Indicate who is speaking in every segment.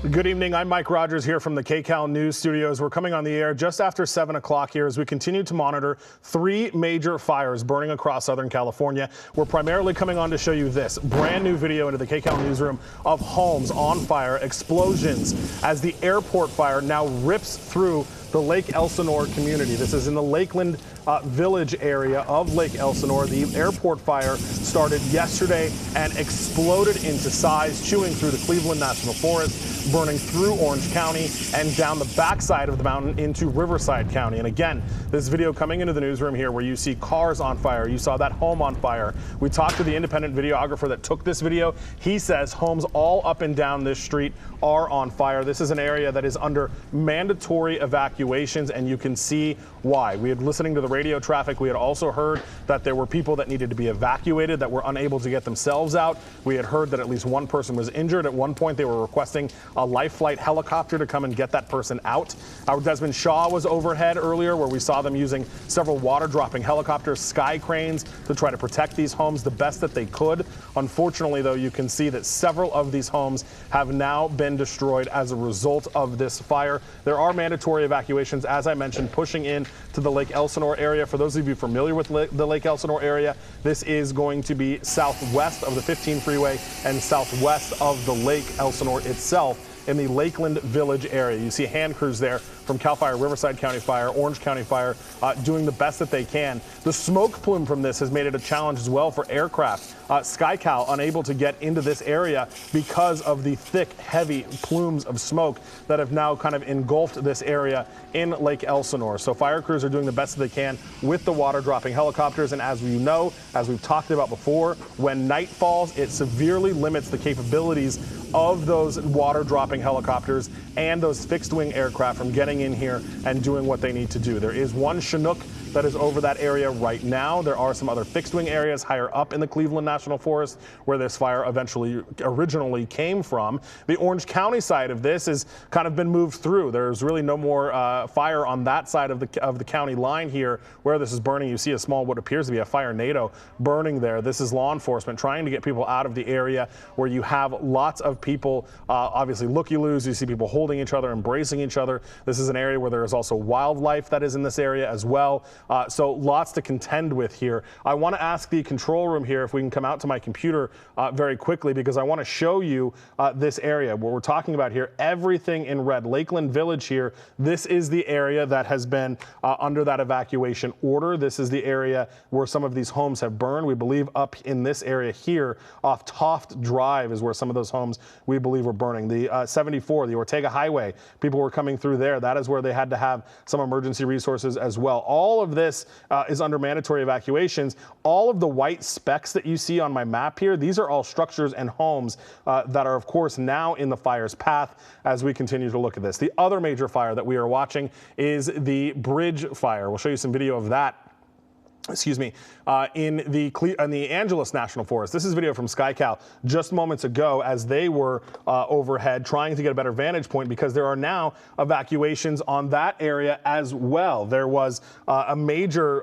Speaker 1: Good evening. I'm Mike Rogers here from the KCAL News Studios. We're coming on the air just after 7 o'clock here as we continue to monitor 3 major fires burning across Southern California. We're primarily coming on to show you this brand new video into the KCAL newsroom of homes on fire, explosions as the airport fire now rips through the Lake Elsinore community. This is in the Lakeland Village area of Lake Elsinore. The airport fire started yesterday and exploded into size, chewing through the Cleveland National Forest, burning through Orange County and down the backside of the mountain into Riverside County. And again, this video coming into the newsroom here where you see cars on fire. You saw that home on fire. We talked to the independent videographer that took this video. He says homes all up and down this street are on fire. This is an area that is under mandatory evacuations, and you can see why. We had listening to the radio traffic. We had also heard that there were people that needed to be evacuated that were unable to get themselves out. We had heard that at least one person was injured. At one point, they were requesting a life flight helicopter to come and get that person out. Our Desmond Shaw was overhead earlier, where we saw them using several water dropping helicopters, sky cranes to try to protect these homes the best that they could. Unfortunately, though, you can see that several of these homes have now been destroyed as a result of this fire. There are mandatory evacuations, as I mentioned, pushing in to the Lake Elsinore area. For those of you familiar with the Lake Elsinore area, this is going to be southwest of the 15 freeway and southwest of the Lake Elsinore itself in the Lakeland Village area. You see hand crews there from CAL FIRE, Riverside County Fire, Orange County Fire, doing the best that they can. The smoke plume from this has made it a challenge as well for aircraft. SkyCal unable to get into this area because of the thick, heavy plumes of smoke that have now kind of engulfed this area in Lake Elsinore. So fire crews are doing the best that they can with the water dropping helicopters. And as we know, as we've talked about before, when night falls, it severely limits the capabilities of those water dropping helicopters and those fixed wing aircraft from getting in here and doing what they need to do. There is one Chinook that is over that area right now. There are some other fixed wing areas higher up in the Cleveland National Forest where this fire originally came from. The Orange County side of this has kind of been moved through. There's really no more fire on that side of the county line here where this is burning. You see a small, what appears to be a fire NATO burning there. This is law enforcement trying to get people out of the area where you have lots of people, obviously looky-loos. You see people holding each other, embracing each other. This is an area where there is also wildlife that is in this area as well. So lots to contend with here. I want to ask the control room here if we can come out to my computer very quickly, because I want to show you this area where we're talking about here. Everything in red. Lakeland Village here. This is the area that has been under that evacuation order. This is the area where some of these homes have burned. We believe up in this area here off Toft Drive is where some of those homes we believe were burning. The 74, the Ortega Highway, people were coming through there. That is where they had to have some emergency resources as well. All of this is under mandatory evacuations. All of the white specks that you see on my map here, these are all structures and homes that are, of course, now in the fire's path as we continue to look at this. The other major fire that we are watching is the bridge fire. We'll show you some video of that. Excuse me, in the Angeles National Forest. This is video from SkyCal just moments ago as they were overhead trying to get a better vantage point, because there are now evacuations on that area as well. There was a major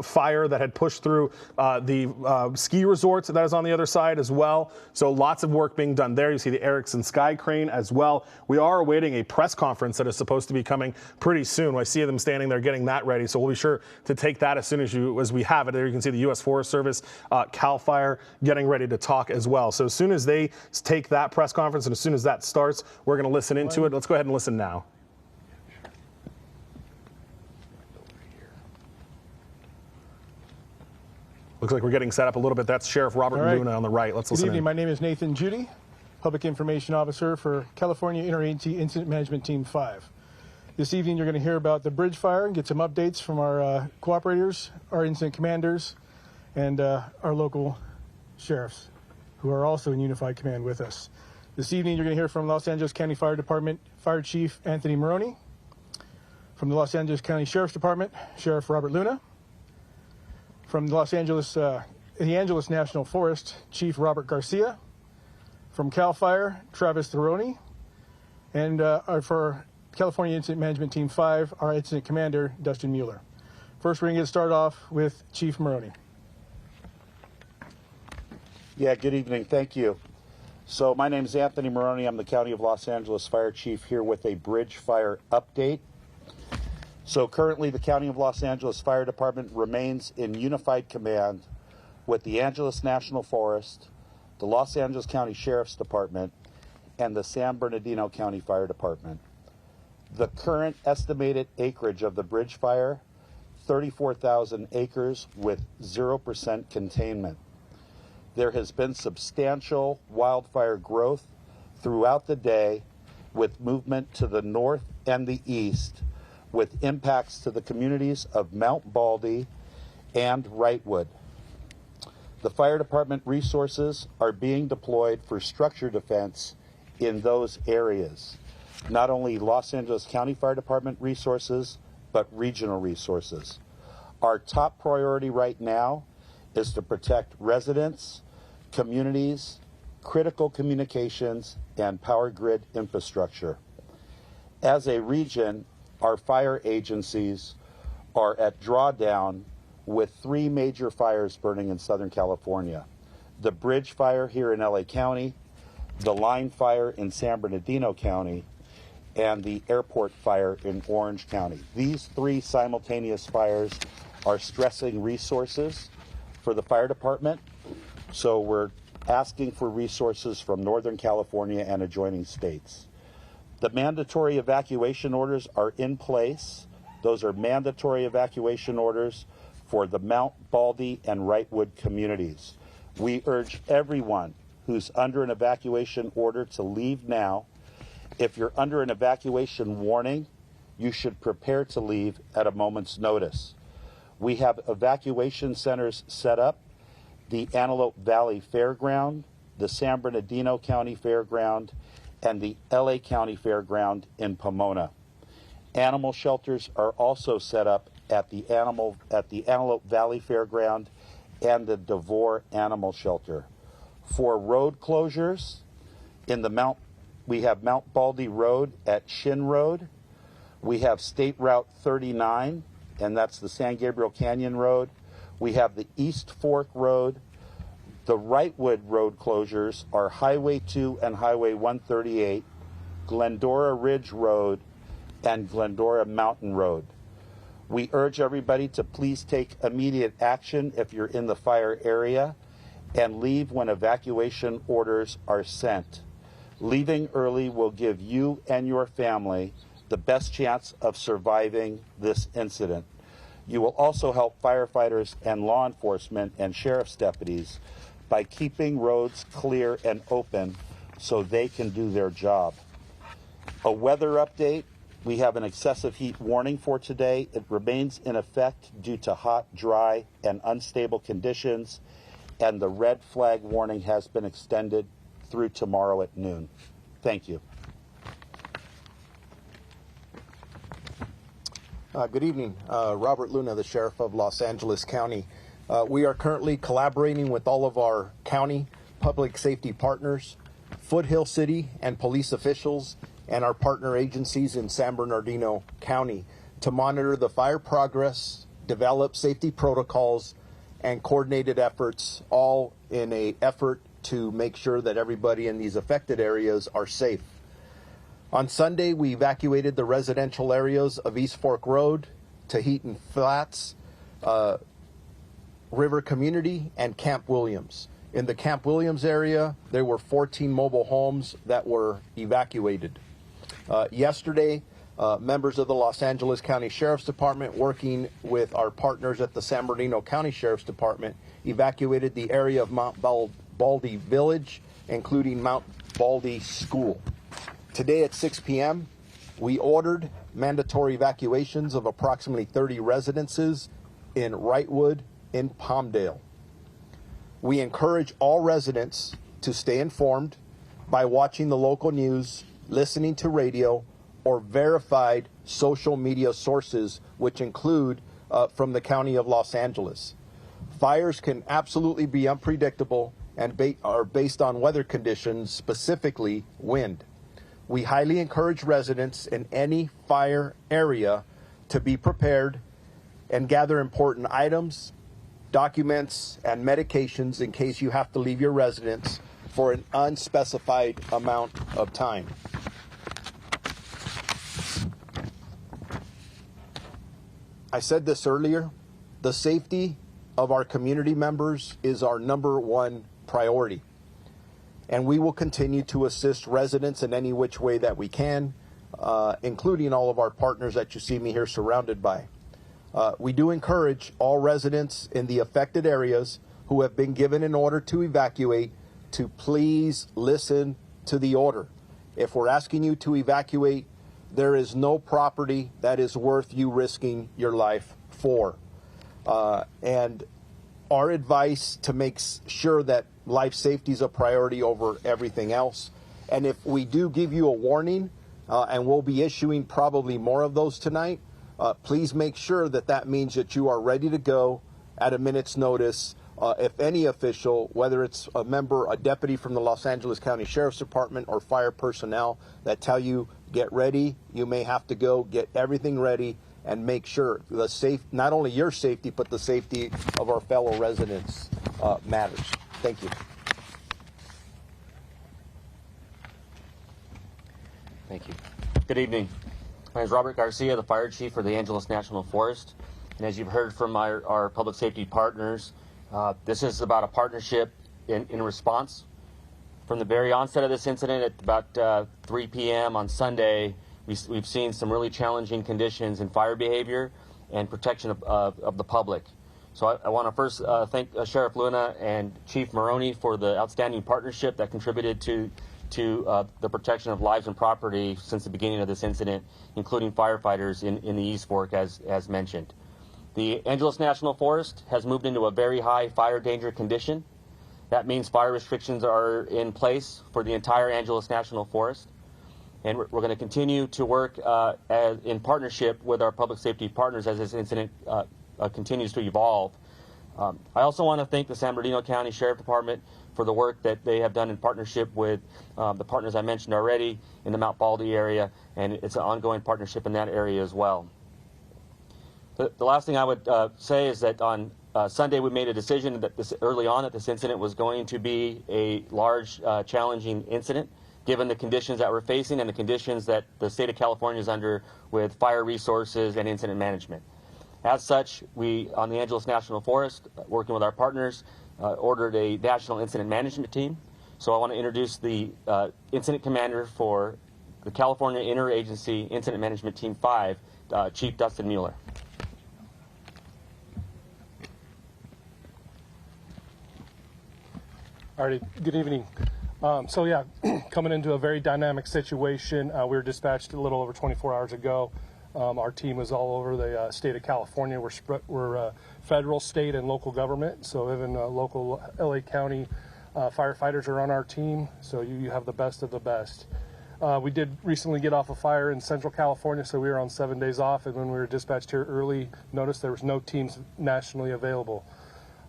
Speaker 1: fire that had pushed through the ski resort that is on the other side as well. So lots of work being done there. You see the Erickson Sky Crane as well. We are awaiting a press conference that is supposed to be coming pretty soon. I see them standing there getting that ready. So we'll be sure to take that as soon as we have it. There you can see the U.S. Forest Service, CAL FIRE getting ready to talk as well. So as soon as they take that press conference and as soon as that starts, we're going to listen into it. Let's go ahead and listen now. Looks like we're getting set up a little bit. That's Sheriff Robert Luna on the right. Let's listen in.
Speaker 2: Good evening. My name is Nathan Judy, Public Information Officer for California Interagency Incident Management Team 5. This evening, you're going to hear about the bridge fire and get some updates from our cooperators, our incident commanders, and our local sheriffs, who are also in unified command with us. This evening, you're going to hear from Los Angeles County Fire Department Fire Chief Anthony Maroney, from the Los Angeles County Sheriff's Department, Sheriff Robert Luna, from the Angeles National Forest, Chief Robert Garcia, from CAL FIRE, Travis Theroney, and for California Incident Management Team 5, our Incident Commander, Dustin Mueller. First, we're going to get started off with Chief Maroney.
Speaker 3: Yeah, good evening. Thank you. So my name is Anthony Maroney. I'm the County of Los Angeles Fire Chief here with a bridge fire update. So currently the County of Los Angeles Fire Department remains in unified command with the Angeles National Forest, the Los Angeles County Sheriff's Department, and the San Bernardino County Fire Department. The current estimated acreage of the bridge fire, 34,000 acres with 0% containment. There has been substantial wildfire growth throughout the day with movement to the north and the east, with impacts to the communities of Mount Baldy and Wrightwood. The fire department resources are being deployed for structure defense in those areas. Not only Los Angeles County Fire Department resources, but regional resources. Our top priority right now is to protect residents, communities, critical communications, and power grid infrastructure. As a region, our fire agencies are at drawdown with 3 major fires burning in Southern California. The bridge fire here in LA County, the line fire in San Bernardino County, and the airport fire in Orange County. These 3 simultaneous fires are stressing resources for the fire department, so we're asking for resources from Northern California and adjoining states. The mandatory evacuation orders are in place. Those are mandatory evacuation orders for the Mount Baldy and Wrightwood communities. We urge everyone who's under an evacuation order to leave now. If you're under an evacuation warning, you should prepare to leave at a moment's notice. We have evacuation centers set up, the Antelope Valley Fairground, the San Bernardino County Fairground, and the LA County Fairground in Pomona. Animal shelters are also set up at the Antelope Valley Fairground and the DeVore Animal Shelter. For road closures, we have Mount Baldy Road at Shin Road. We have State Route 39, and that's the San Gabriel Canyon Road. We have the East Fork Road. The Wrightwood road closures are Highway 2 and Highway 138, Glendora Ridge Road, and Glendora Mountain Road. We urge everybody to please take immediate action if you're in the fire area and leave when evacuation orders are sent. Leaving early will give you and your family the best chance of surviving this incident. You will also help firefighters and law enforcement and sheriff's deputies by keeping roads clear and open so they can do their job. A weather update. We have an excessive heat warning for today. It remains in effect due to hot, dry, and unstable conditions, and the red flag warning has been extended through tomorrow at noon. Thank you.
Speaker 4: Good evening. Robert Luna, the Sheriff of Los Angeles County. We are currently collaborating with all of our county public safety partners, Foothill City and police officials, and our partner agencies in San Bernardino County to monitor the fire progress, develop safety protocols, and coordinated efforts, all in an effort to make sure that everybody in these affected areas are safe. On Sunday, we evacuated the residential areas of East Fork Road, Tahitian Flats, River Community, and Camp Williams. In the Camp Williams area, there were 14 mobile homes that were evacuated. Yesterday, members of the Los Angeles County Sheriff's Department, working with our partners at the San Bernardino County Sheriff's Department, evacuated the area of Mount Baldy Village, including Mount Baldy School. Today at 6 p.m., we ordered mandatory evacuations of approximately 30 residences in Wrightwood in Palmdale. We encourage all residents to stay informed by watching the local news, listening to radio, or verified social media sources, which include from the County of Los Angeles. Fires can absolutely be unpredictable and are based on weather conditions, specifically wind. We highly encourage residents in any fire area to be prepared and gather important items, documents, and medications in case you have to leave your residence for an unspecified amount of time. I said this earlier, the safety of our community members is our #1 priority. And we will continue to assist residents in any which way that we can, including all of our partners that you see me here surrounded by. We do encourage all residents in the affected areas who have been given an order to evacuate to please listen to the order. If we're asking you to evacuate, there is no property that is worth you risking your life for. And our advice to make sure that life safety is a priority over everything else. And if we do give you a warning, and we'll be issuing probably more of those tonight, please make sure that that means that you are ready to go at a minute's notice. If any official, whether it's a member, a deputy from the Los Angeles County Sheriff's Department or fire personnel that tell you, get ready, you may have to go, get everything ready, and make sure not only your safety, but the safety of our fellow residents matters. Thank you.
Speaker 5: Thank you. Good evening. My name is Robert Garcia, the Fire Chief for the Angeles National Forest. And as you've heard from our public safety partners, this is about a partnership in response. From the very onset of this incident at about 3 p.m. on Sunday, we've seen some really challenging conditions in fire behavior and protection of the public. So I want to first thank Sheriff Luna and Chief Maroney for the outstanding partnership that contributed to the protection of lives and property since the beginning of this incident, including firefighters in the East Fork, as mentioned. The Angeles National Forest has moved into a very high fire danger condition. That means fire restrictions are in place for the entire Angeles National Forest. And we're going to continue to work in partnership with our public safety partners as this incident continues to evolve. I also want to thank the San Bernardino County Sheriff Department for the work that they have done in partnership with the partners I mentioned already in the Mount Baldy area, and it's an ongoing partnership in that area as well. The last thing I would say is that on Sunday we made a decision that early on that this incident was going to be a large, challenging incident, given the conditions that we're facing and the conditions that the state of California is under with fire resources and incident management. As such, we, on the Angeles National Forest, working with our partners, ordered a national incident management team. So I want to introduce the incident commander for the California Interagency Incident Management Team 5, Chief Dustin Mueller.
Speaker 6: Alrighty, good evening. So yeah, coming into a very dynamic situation. We were dispatched a little over 24 hours ago. Our team was all over the state of California. We're federal, state, and local government. So even local LA County firefighters are on our team. So you have the best of the best. We did recently get off a fire in Central California, so we were on 7 days off. And when we were dispatched here early, noticed there was no teams nationally available.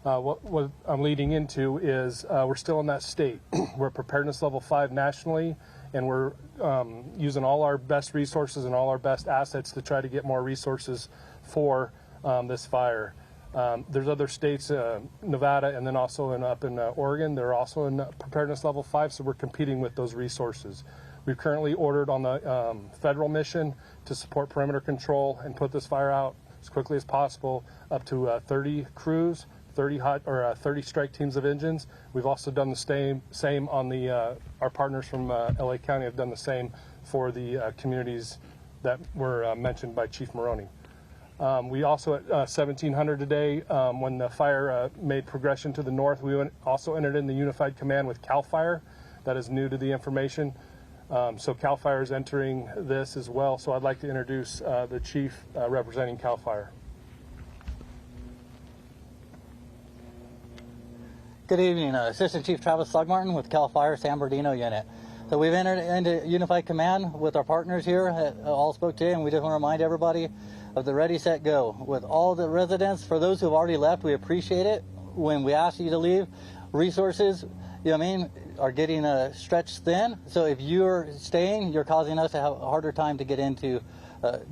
Speaker 6: What I'm leading into is we're still in that state. We're preparedness level 5 nationally, and we're using all our best resources and all our best assets to try to get more resources for this fire. There's other states, Nevada, and then also up in Oregon. They're also in preparedness level 5, so we're competing with those resources. We've currently ordered on the federal mission to support perimeter control and put this fire out as quickly as possible, up to 30 crews, 30 strike teams of engines. We've also done the same on the our partners from LA County have done the same for the communities that were mentioned by Chief Maroney. We also at 1700 today, when the fire made progression to the north, we also entered in the unified command with CAL FIRE. That is new to the information. So CAL FIRE is entering this as well. So I'd like to introduce the chief representing CAL FIRE.
Speaker 7: Good evening, Assistant Chief Travis Slugmartin with CAL FIRE San Bernardino Unit. So we've entered into unified command with our partners here at all spoke today, and we just want to remind everybody of the ready, set, go. With all the residents, for those who have already left, we appreciate it. When we ask you to leave, resources, you know what I mean, are getting stretched thin. So if you're staying, you're causing us to have a harder time to get into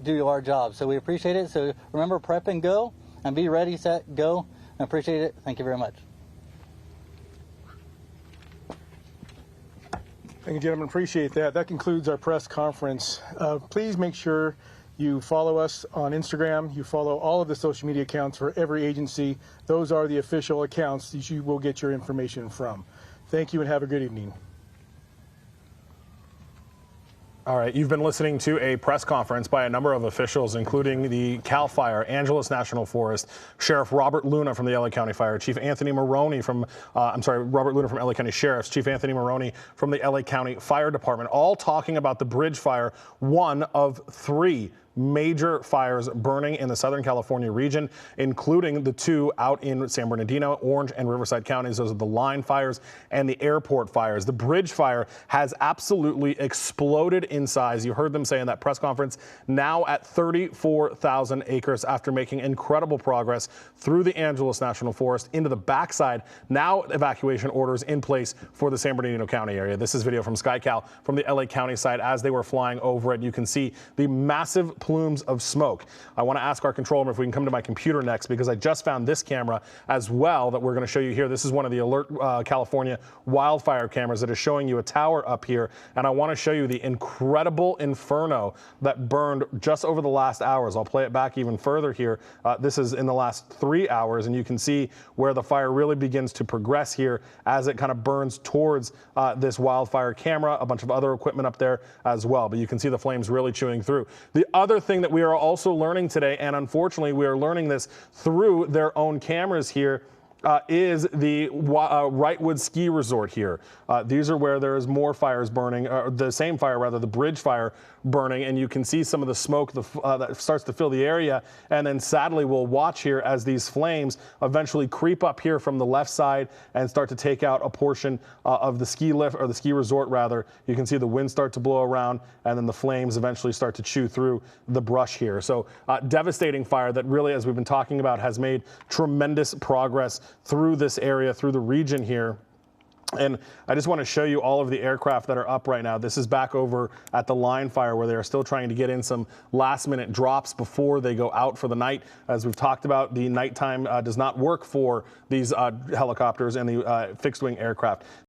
Speaker 7: do our job. So we appreciate it. So remember, prep and go, and be ready, set, go. I appreciate it. Thank you very much.
Speaker 2: Thank you, gentlemen. Appreciate that. That concludes our press conference. Please make sure you follow us on Instagram. You follow all of the social media accounts for every agency. Those are the official accounts that you will get your information from. Thank you and have a good evening.
Speaker 1: All right, you've been listening to a press conference by a number of officials, including the CAL FIRE, Angeles National Forest, Sheriff Robert Luna from the LA County Fire, Chief Anthony Maroney from, Robert Luna from LA County Sheriff's, Chief Anthony Maroney from the LA County Fire Department, all talking about the bridge fire, one of 3 major fires burning in the Southern California region, including the 2 out in San Bernardino, Orange, and Riverside counties. Those are the line fires and the airport fires. The bridge fire has absolutely exploded in size. You heard them say in that press conference, now at 34,000 acres after making incredible progress through the Angeles National Forest into the backside. Now evacuation orders in place for the San Bernardino County area. This is video from SkyCal from the LA County side as they were flying over it. You can see the massive plumes of smoke. I want to ask our control room if we can come to my computer next, because I just found this camera as well that we're going to show you here. This is one of the Alert California wildfire cameras that is showing you a tower up here, and I want to show you the incredible inferno that burned just over the last hours. I'll play it back even further here. This is in the last 3 hours, and you can see where the fire really begins to progress here as it kind of burns towards this wildfire camera, a bunch of other equipment up there as well, but you can see the flames really chewing through. The other thing that we are also learning today, and unfortunately we are learning this through their own cameras here, is the Wrightwood Ski Resort here. These are where there is more fires burning, the same fire rather, the bridge fire burning, and you can see some of the smoke that starts to fill the area. And then sadly we'll watch here as these flames eventually creep up here from the left side and start to take out a portion of the ski lift, or the ski resort rather. You can see the wind start to blow around, and then the flames eventually start to chew through the brush here. So devastating fire that really, as we've been talking about, has made tremendous progress through this area, through the region here. And I just want to show you all of the aircraft that are up right now. This is back over at the line fire where they are still trying to get in some last minute drops before they go out for the night. As we've talked about, the nighttime does not work for these helicopters and the fixed wing aircraft.